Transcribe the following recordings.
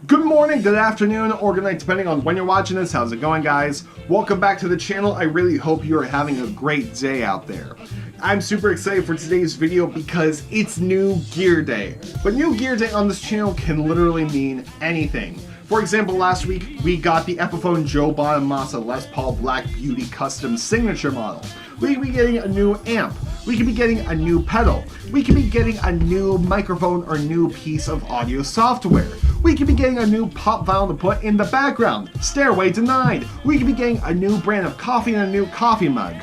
Good morning, good afternoon, or good night, depending on when you're watching this. How's it going, guys? Welcome back to the channel. I really hope you are having a great day out there. I'm super excited for today's video because it's New Gear Day. But New Gear Day on this channel can literally mean anything. For example, last week we got the Epiphone Joe Bonamassa Les Paul Black Beauty custom signature model. We could be getting a new amp. We could be getting a new pedal. We could be getting a new microphone or new piece of audio software. We could be getting a new pop vinyl to put in the background. Stairway denied. We could be getting a new brand of coffee and a new coffee mug.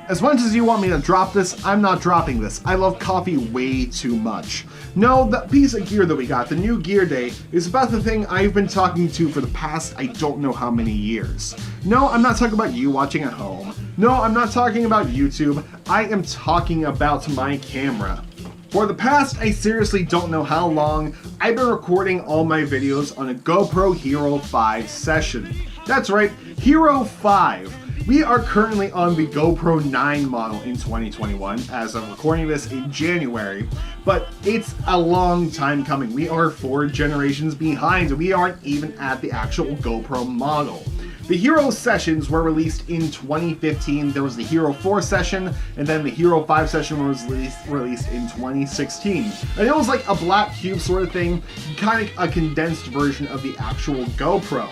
As much as you want me to drop this, I'm not dropping this. I love coffee way too much. No, the piece of gear that we got, the New Gear Day, is about the thing I've been talking to for the past I don't know how many years. No, I'm not talking about you watching at home. No, I'm not talking about YouTube. I am talking about my camera. For the past, I seriously don't know how long, I've been recording all my videos on a GoPro Hero 5 session. That's right, Hero 5. We are currently on the GoPro 9 model in 2021, as I'm recording this in January, but it's a long time coming. We are 4 generations behind, and we aren't even at the actual GoPro model. The Hero sessions were released in 2015. There was the Hero 4 session, and then the Hero 5 session was released in 2016. And it was like a black cube sort of thing, kind of a condensed version of the actual GoPro.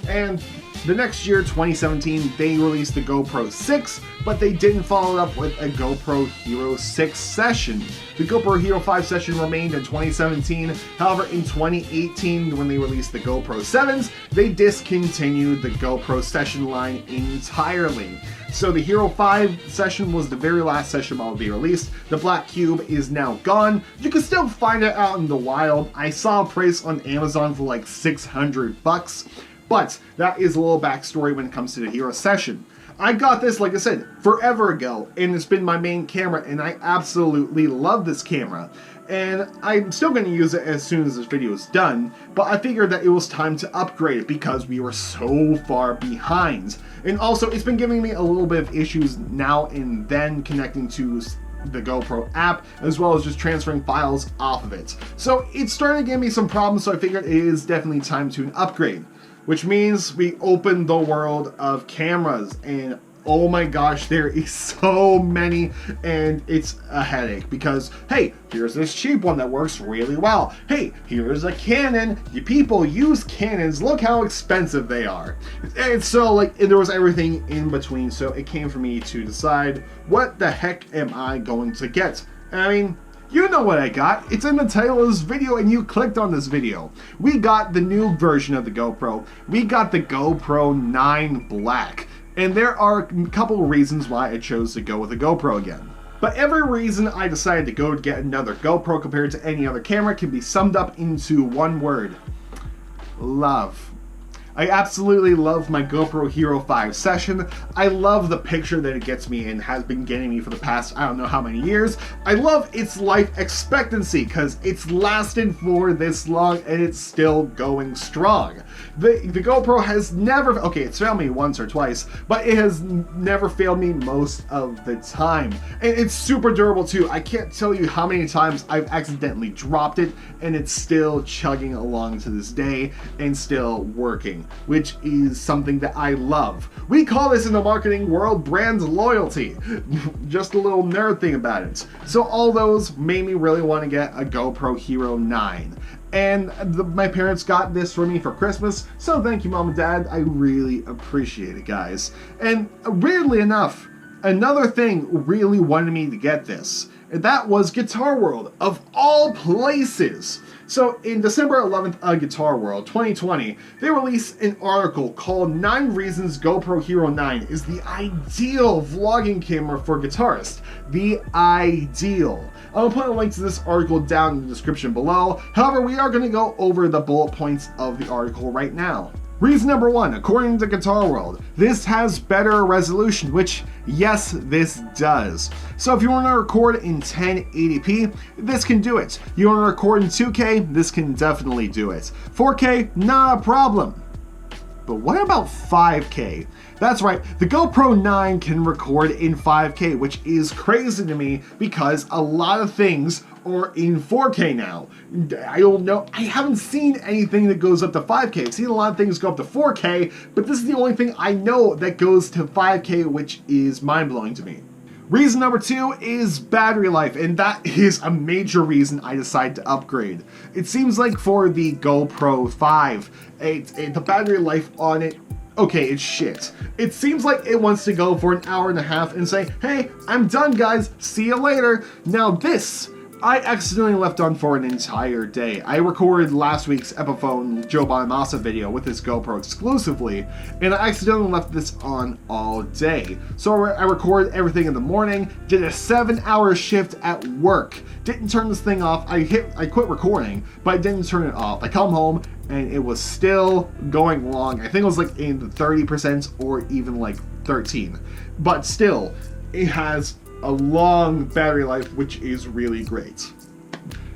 And the next year, 2017, they released the GoPro 6, but they didn't follow it up with a GoPro Hero 6 session. The GoPro Hero 5 session remained in 2017, however in 2018, when they released the GoPro 7s, they discontinued the GoPro session line entirely. So the Hero 5 session was the very last session model to be released. The black cube is now gone. You can still find it out in the wild. I saw a price on Amazon for like $600. But that is a little backstory when it comes to the Hero session. I got this, like I said, forever ago, and it's been my main camera, and I absolutely love this camera. And I'm still going to use it as soon as this video is done, but I figured that it was time to upgrade it because we were so far behind. And also, it's been giving me a little bit of issues now and then connecting to the GoPro app, as well as just transferring files off of it. So it's starting to give me some problems, so I figured it is definitely time to upgrade. Which means we open the world of cameras, and oh my gosh, there is so many, and it's a headache because, hey, here's this cheap one that works really well. Hey, here's a Canon. You people use Canons. Look how expensive they are. And so, like, there was everything in between, so it came for me to decide, what the heck am I going to get? I mean, you know what I got. It's in the title of this video and you clicked on this video. We got the new version of the GoPro. We got the GoPro 9 Black. And there are a couple of reasons why I chose to go with the GoPro again. But every reason I decided to go get another GoPro compared to any other camera can be summed up into one word. Love. I absolutely love my GoPro Hero 5 session. I love the picture that it gets me and has been getting me for the past I don't know how many years. I love its life expectancy because it's lasted for this long and it's still going strong. The GoPro has never, okay, it's failed me once or twice, but it has never failed me most of the time. And it's super durable too. I can't tell you how many times I've accidentally dropped it and it's still chugging along to this day and still working, which is something that I love. We call this in the marketing world brand loyalty. Just a little nerd thing about it. So all those made me really want to get a GoPro Hero 9. And my parents got this for me for Christmas, so thank you, Mom and Dad. I really appreciate it, guys. And weirdly enough, another thing really wanted me to get this, and that was Guitar World, of all places. So in December 11th of Guitar World 2020, they released an article called 9 Reasons GoPro Hero 9 is the ideal vlogging camera for guitarists. The ideal. I'll put a link to this article down in the description below. However, we are going to go over the bullet points of the article right now. Reason number 1, according to Guitar World, this has better resolution, which, yes, this does. So if you want to record in 1080p, this can do it. You want to record in 2K, this can definitely do it. 4K, not a problem. But what about 5K? That's right, the GoPro 9 can record in 5K, which is crazy to me because a lot of things or in 4K now. I don't know. I haven't seen anything that goes up to 5K. I've seen a lot of things go up to 4K, but this is the only thing I know that goes to 5K, which is mind-blowing to me. Reason number 2 is battery life, and that is a major reason I decided to upgrade. It seems like for the GoPro 5, the battery life on it, okay, it's shit. It seems like it wants to go for an hour and a half and say, hey, I'm done guys, see you later. Now this, I accidentally left on for an entire day. I recorded last week's Epiphone Joe Bonamassa video with this GoPro exclusively, and I accidentally left this on all day. So I recorded everything in the morning, did a 7-hour shift at work, didn't turn this thing off. I quit recording, but I didn't turn it off. I come home and it was still going long. I think it was like in the 30% or even like 13. But still, it has a long battery life, which is really great.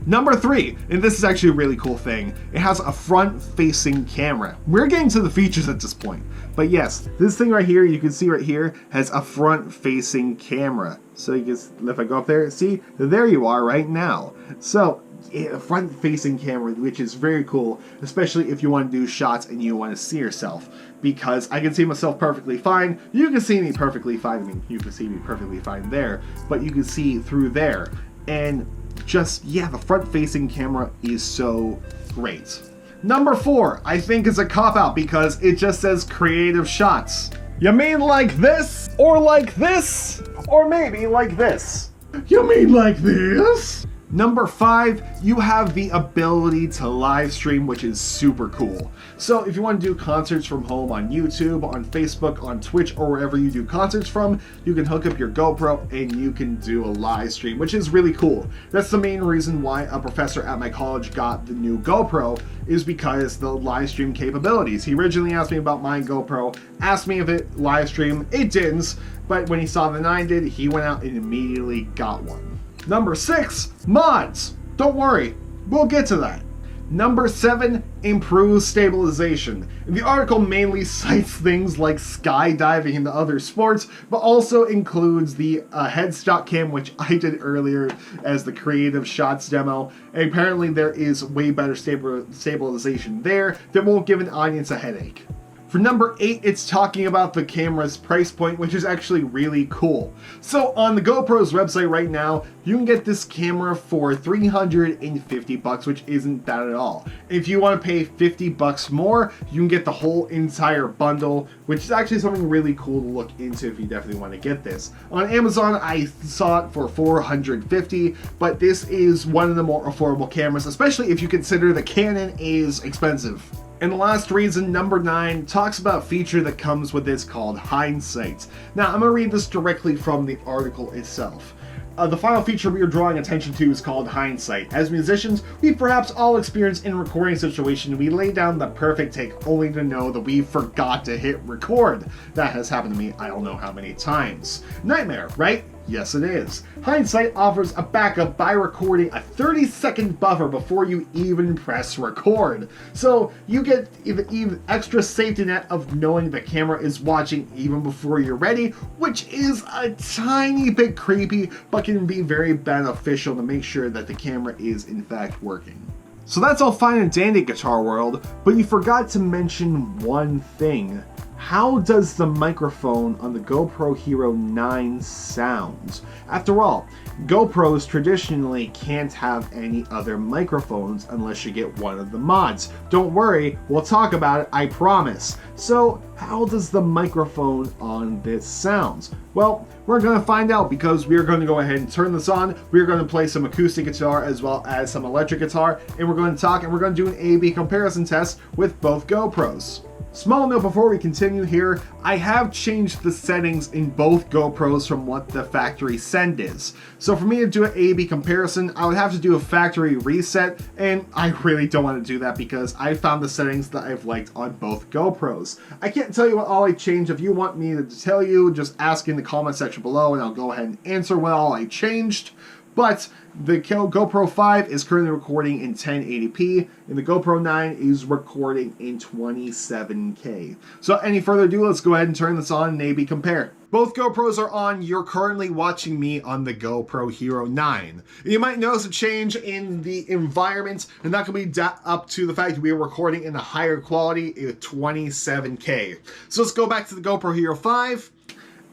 Number 3, and this is actually a really cool thing, it has a front-facing camera. We're getting to the features at this point, but yes, this thing right here, you can see right here, has a front-facing camera. So you can, if I go up there, see, there you are right now. So, a front-facing camera, which is very cool, especially if you want to do shots and you want to see yourself. Because I can see myself perfectly fine, you can see me perfectly fine, I mean, you can see me perfectly fine there, but you can see through there. And just, yeah, the front-facing camera is so great. Number 4, I think is a cop-out because it just says creative shots. You mean like this? Or like this? Or maybe like this? You mean like this? Number 5, you have the ability to live stream, which is super cool. So if you want to do concerts from home on YouTube, on Facebook, on Twitch, or wherever you do concerts from, you can hook up your GoPro and you can do a live stream, which is really cool. That's the main reason why a professor at my college got the new GoPro, is because the live stream capabilities. He originally asked me about my GoPro, asked me if it live streamed, it didn't, but when he saw the 9 did, he went out and immediately got one. Number 6, mods. Don't worry, we'll get to that. Number 7, improves stabilization. The article mainly cites things like skydiving and other sports, but also includes the headstock cam, which I did earlier as the creative shots demo. And apparently there is way better stabilization there that won't give an audience a headache. For number 8, it's talking about the camera's price point, which is actually really cool. So on the GoPro's website right now, you can get this camera for $350, which isn't bad at all. If you want to pay $50 more, you can get the whole entire bundle, which is actually something really cool to look into if you definitely want to get this. On Amazon, I saw it for $450, but this is one of the more affordable cameras, especially if you consider the Canon is expensive. And the last reason, number 9, talks about a feature that comes with this called hindsight. Now, I'm going to read this directly from the article itself. The final feature we are drawing attention to is called hindsight. As musicians, we perhaps all experience in a recording situation, we lay down the perfect take only to know that we forgot to hit record. That has happened to me I don't know how many times. Nightmare, right? Yes, it is. Hindsight offers a backup by recording a 30-second buffer before you even press record. So you get even extra safety net of knowing the camera is watching even before you're ready, which is a tiny bit creepy, but can be very beneficial to make sure that the camera is in fact working. So that's all fine and dandy, Guitar World, but you forgot to mention one thing. How does the microphone on the GoPro Hero 9 sound? After all, GoPros traditionally can't have any other microphones unless you get one of the mods. Don't worry, we'll talk about it, I promise. So, how does the microphone on this sound? Well, we're going to find out because we're going to go ahead and turn this on. We're going to play some acoustic guitar as well as some electric guitar, and we're going to talk and we're going to do an A/B comparison test with both GoPros. Small note before we continue here, I have changed the settings in both GoPros from what the factory send is. So for me to do an A/B comparison, I would have to do a factory reset, and I really don't want to do that because I found the settings that I've liked on both GoPros. I can't tell you what all I changed. If you want me to tell you, just ask in the comment section below and I'll go ahead and answer what all I changed. But the GoPro 5 is currently recording in 1080p, and the GoPro 9 is recording in 27K. So any further ado, let's go ahead and turn this on and maybe compare. Both GoPros are on. You're currently watching me on the GoPro Hero 9. You might notice a change in the environment, and that could be up to the fact that we are recording in a higher quality at 27K. So let's go back to the GoPro Hero 5.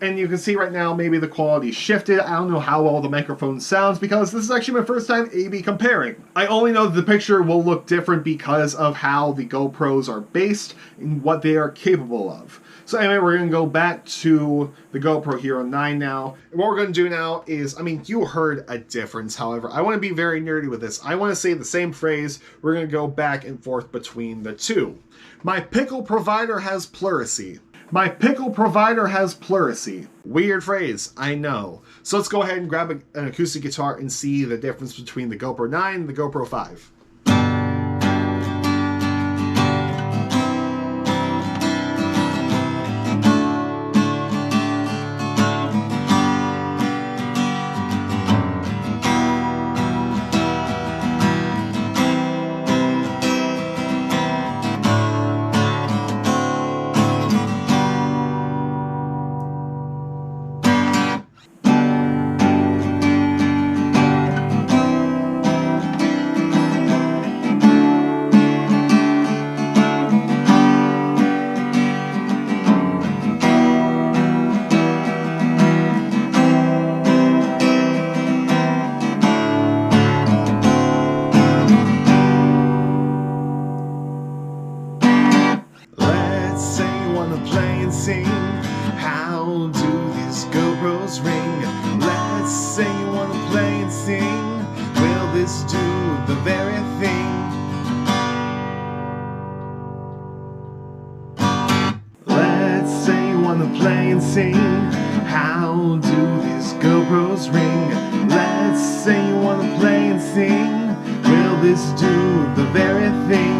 And you can see right now, maybe the quality shifted. I don't know how well the microphone sounds because this is actually my first time A/B comparing. I only know that the picture will look different because of how the GoPros are based and what they are capable of. So anyway, we're going to go back to the GoPro Hero 9 now. And what we're going to do now is, I mean, you heard a difference, however. I want to be very nerdy with this. I want to say the same phrase. We're going to go back and forth between the two. My pickle provider has pleurisy. My pickle provider has pleurisy. Weird phrase, I know. So let's go ahead and grab an acoustic guitar and see the difference between the GoPro 9 and the GoPro 5. Sing. How do these GoPros ring? Let's say you wanna play and sing. Will this do the very thing? Let's say you wanna play and sing. How do these GoPros ring? Let's say you wanna play and sing. Will this do the very thing?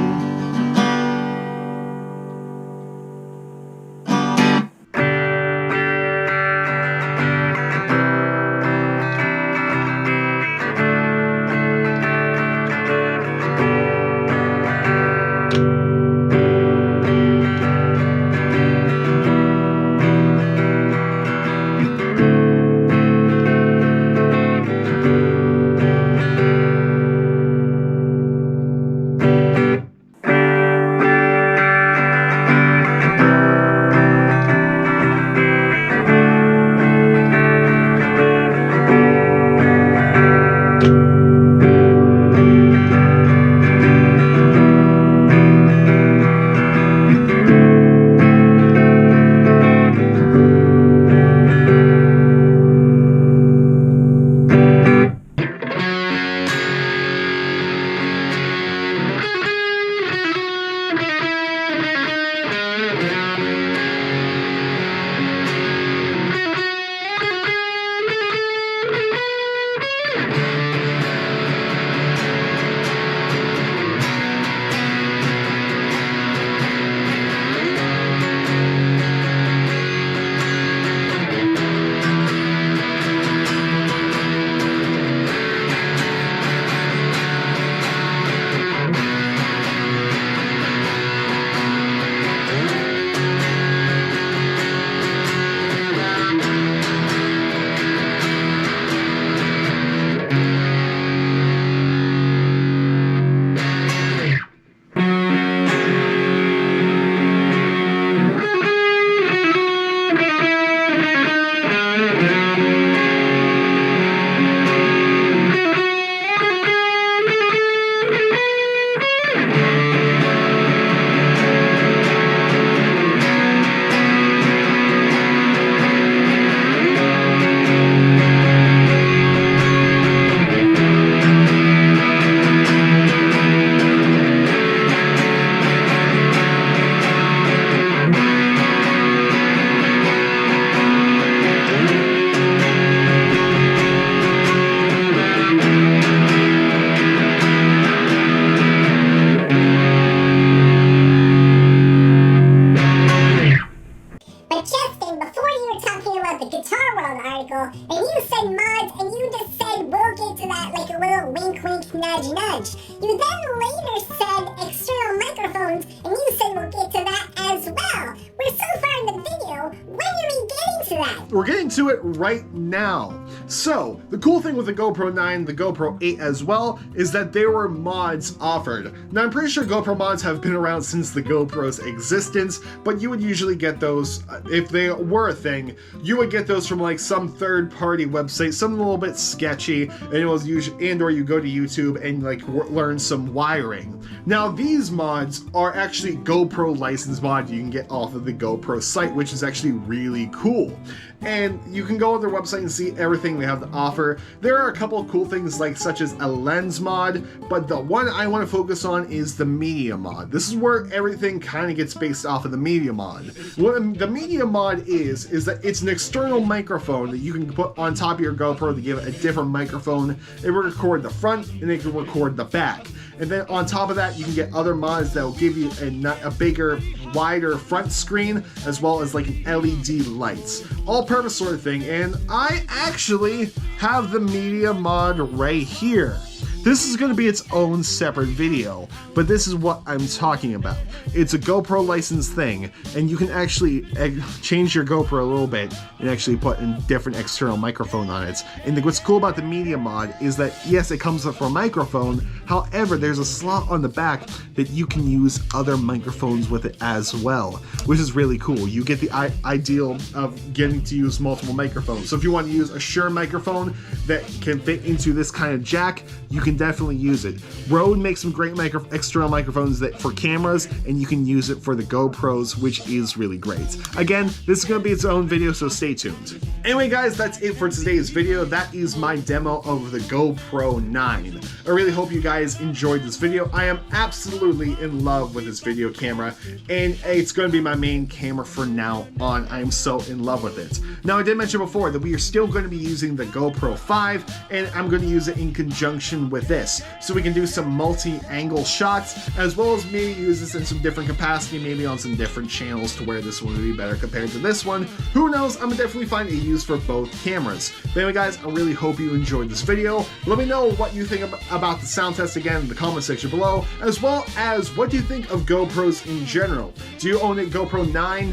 we're getting to it right now. So the cool thing with the GoPro 9, the GoPro 8 as well, is that there were mods offered. Now I'm pretty sure GoPro mods have been around since the GoPro's existence, but you would usually get those, if they were a thing, you would get those from like some third-party website, something a little bit sketchy, and it was usually, or you go to YouTube and like learn some wiring. Now these mods are actually GoPro licensed mods you can get off of the GoPro site, which is actually really cool. And you can go on their website and see everything they have to offer. There are a couple of cool things like such as a lens mod, but the one I want to focus on is the media mod. This is where everything kind of gets based off of the media mod. What the media mod is that it's an external microphone that you can put on top of your GoPro to give it a different microphone. It will record the front and it can record the back. And then on top of that, you can get other mods that will give you a bigger, wider front screen, as well as like an LED lights. All-purpose sort of thing, and I actually have the media mod right here. This is going to be its own separate video, but this is what I'm talking about. It's a GoPro licensed thing, and you can actually change your GoPro a little bit and actually put a different external microphone on it. And what's cool about the media mod is that, yes, it comes up for a microphone, however, there's a slot on the back that you can use other microphones with it as well, which is really cool. You get the ideal of getting to use multiple microphones. So if you want to use a Shure microphone that can fit into this kind of jack, you can definitely use it. Rode makes some great external microphones for cameras, and you can use it for the GoPros, which is really great. Again, this is going to be its own video, so stay tuned. Anyway guys, that's it for today's video. That is my demo of the GoPro 9. I really hope you guys enjoyed this video. I am absolutely in love with this video camera, and it's going to be my main camera from now on. I am so in love with it. Now, I did mention before that we are still going to be using the GoPro 5, and I'm going to use it in conjunction with this, so we can do some multi-angle shots, as well as maybe use this in some different capacity, maybe on some different channels to where this one would be better compared to this one. Who knows? I'm gonna definitely find a use for both cameras. But anyway guys, I really hope you enjoyed this video. Let me know what you think about the sound test again in the comment section below, as well as what do you think of GoPros in general. Do you own a GoPro 9?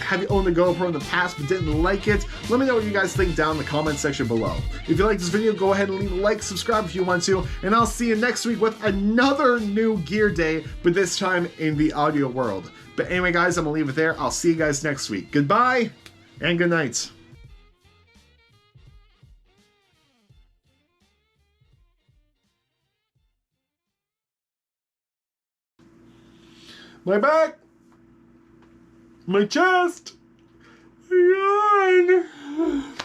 Have you owned a GoPro in the past but didn't like it? Let me know what you guys think down in the comment section below. If you like this video, go ahead and leave a like, subscribe if you want to, and I'll see you next week with another new gear day, but this time in the audio world. But anyway guys, I'm gonna leave it there. I'll see you guys next week. Goodbye and good night. My back, my chest, my God.